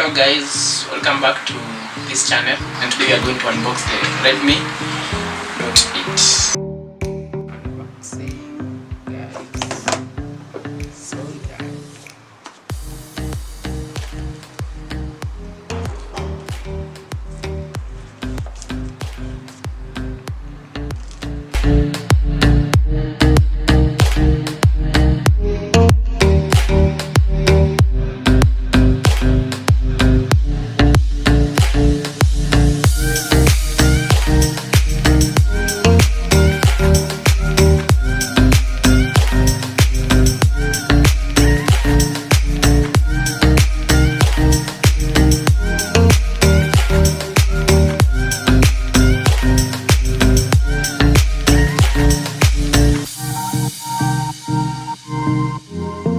Hello guys, welcome back to this channel, and today we are going to unbox the Redmi Note 8. Unboxing, guys. So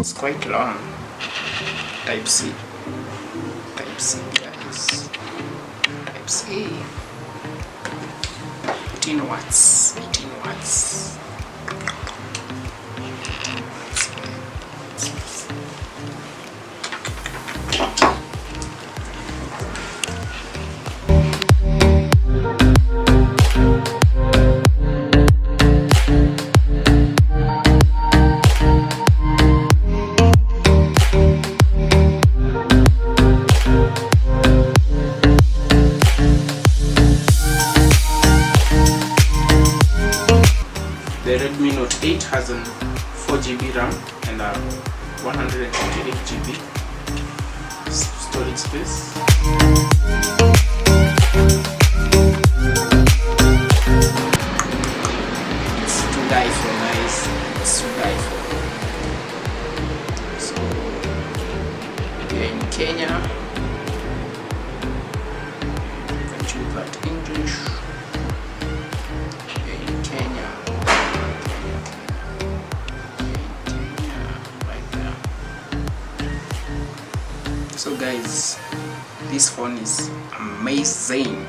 it's quite long. Type C guys. Type C. 18 watts. The Redmi Note 8 has a 4GB RAM and a 128GB storage space. It's to die for, guys. It's to die for. So we are in Kenya. Can't you that English? We are in Kenya. So guys, this phone is amazing.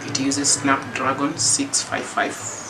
It uses Snapdragon 655.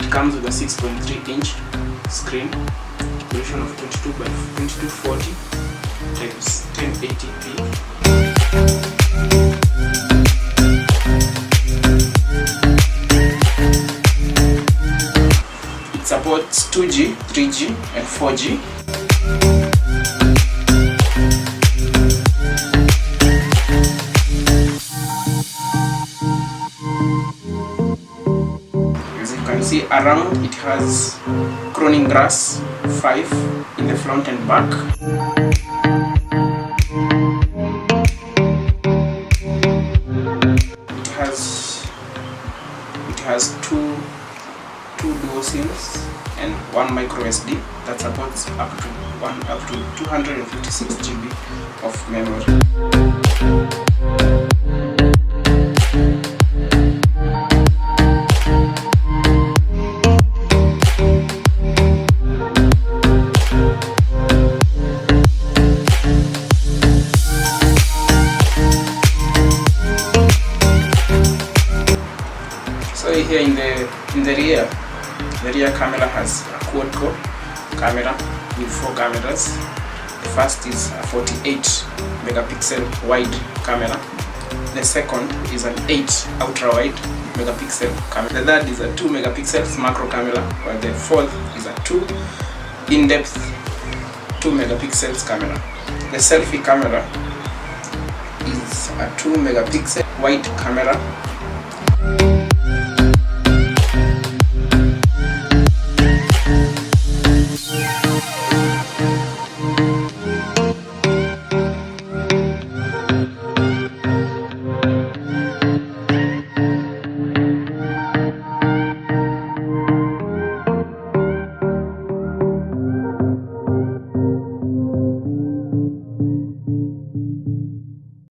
Comes with a 6.3-inch screen, resolution of 22 by 2240 times 1080p. It supports 2G, 3G, and 4G. See around, it has Croning Grass 5 in the front and back. It has two dual SIMs and one micro SD that supports up to 256GB of memory. So here in the rear camera has a quad-core camera with 4 cameras. The first is a 48 megapixel wide camera. The second is an 8 ultra wide megapixel camera. The third is a 2 megapixel macro camera, while the fourth is a 2 in-depth 2 megapixels camera. The selfie camera is a 2 megapixel wide camera.